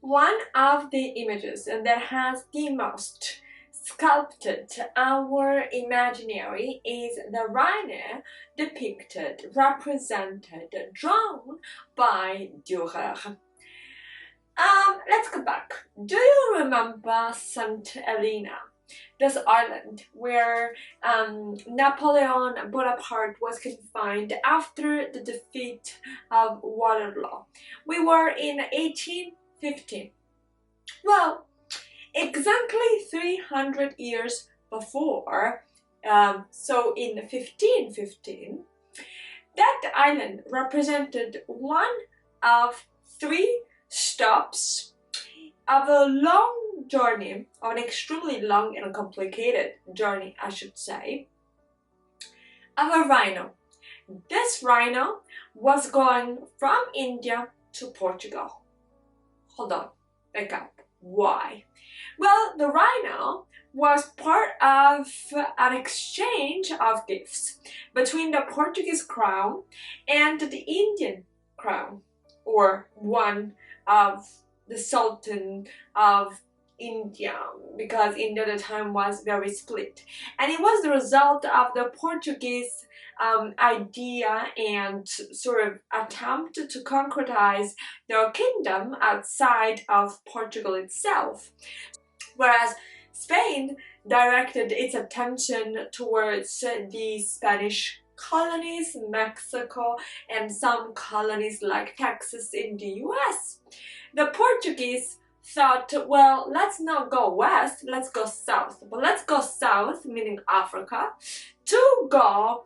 One of the images that has the most sculpted our imaginary is the rhino depicted, represented, drawn by Dürer. Let's go back. Do you remember St. Helena? This island where Napoleon Bonaparte was confined after the defeat of Waterloo. We were in 1815. Well, exactly 300 years before, so in 1515, that island represented one of three stops of a long journey, of an extremely long and complicated journey, I should say, of a rhino. This rhino was going from India to Portugal. Hold on, back up. Why? Well, the rhino was part of an exchange of gifts between the Portuguese crown and the Indian crown, or one of the Sultan of India, because India at the time was very split. And it was the result of the Portuguese idea and sort of attempt to concretize their kingdom outside of Portugal itself. Whereas Spain directed its attention towards the Spanish colonies, Mexico, and some colonies like Texas in the US. The Portuguese thought, well, let's not go west, let's go south. But let's go south, meaning Africa, to go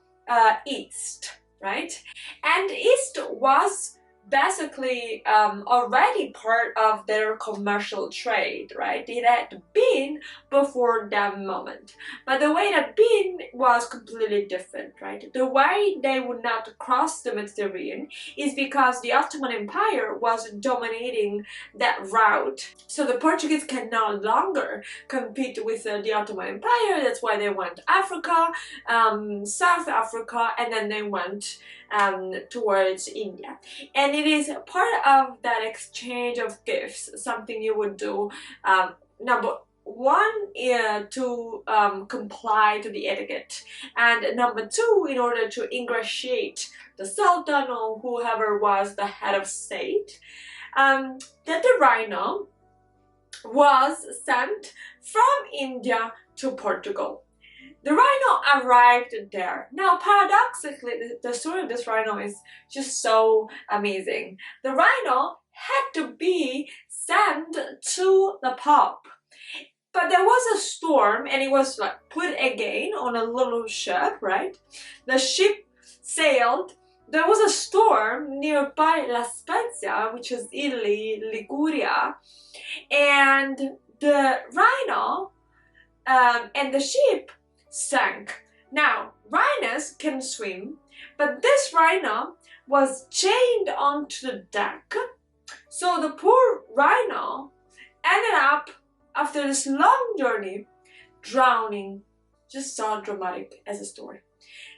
east, right? And east was basically already part of their commercial trade, right? It had been before that moment, but the way it had been was completely different, right? The way they would not cross the Mediterranean is because the Ottoman Empire was dominating that route, so the Portuguese can no longer compete with the Ottoman Empire. That's why they went to Africa, South Africa, and then they went towards India. And it is part of that exchange of gifts, something you would do, number one, to comply to the etiquette, and number two, in order to ingratiate the Sultan or whoever was the head of state, that the rhino was sent from India to Portugal. The rhino arrived there. Now, paradoxically, the story of this rhino is just so amazing. The rhino had to be sent to the Pope. But there was a storm and it was like put again on a little ship, right? The ship sailed. There was a storm nearby La Spezia, which is Italy, Liguria, and the rhino and the ship sank. Now, rhinos can swim, but this rhino was chained onto the deck, so the poor rhino ended up, after this long journey, drowning. Just so dramatic as a story.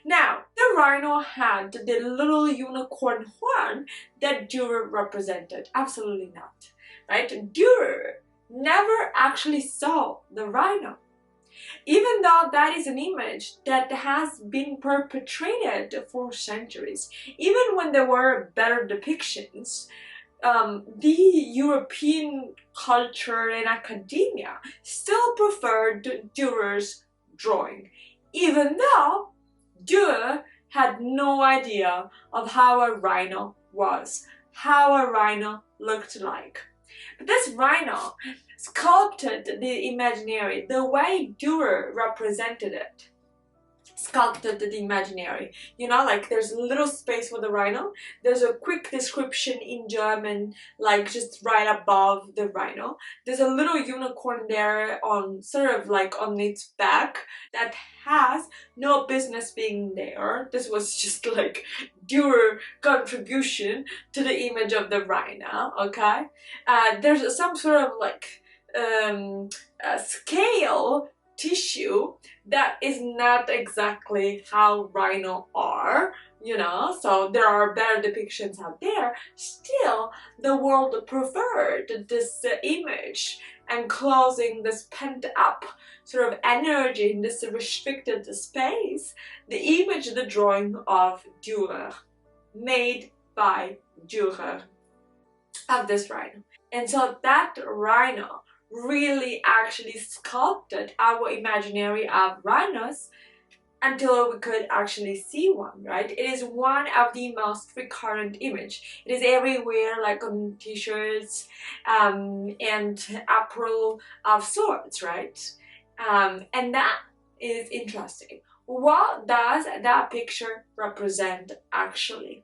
Now, the rhino had the little unicorn horn that Dürer represented. Absolutely not, right? Dürer never actually saw the rhino, even though that is an image that has been perpetrated for centuries. Even when there were better depictions, the European culture and academia still preferred Dürer's drawing, even though Dürer had no idea of how a rhino was, how a rhino looked like. But this rhino sculpted the imaginary the way Dürer represented it. Sculpted the imaginary. You know, like there's a little space for the rhino. There's a quick description in German, like just right above the rhino. There's a little unicorn there on sort of like on its back that has no business being there. This was just like Dürer contribution to the image of the rhino, okay? There's some sort of like scale tissue that is not exactly how rhino are, you know, so there are better depictions out there. Still, the world preferred this image, enclosing this pent-up sort of energy in this restricted space. The image, the drawing of Dürer, made by Dürer, of this rhino. And so that rhino really actually sculpted our imaginary of rhinos until we could actually see one, right? It is one of the most recurrent image. It is everywhere, like on t-shirts and apparel of sorts, right? And that is interesting. What does that picture represent actually?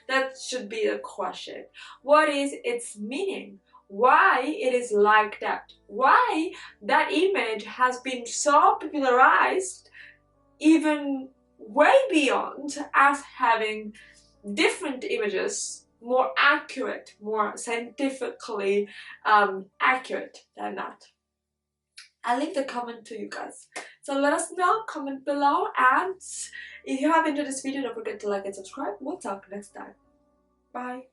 That should be the question. What is its meaning? Why it is like that? Why that image has been so popularized even way beyond us having different images, more accurate, more scientifically accurate than that? I'll leave the comment to you guys. So let us know, comment below, and if you have enjoyed this video, don't forget to like and subscribe. We'll talk next time. Bye.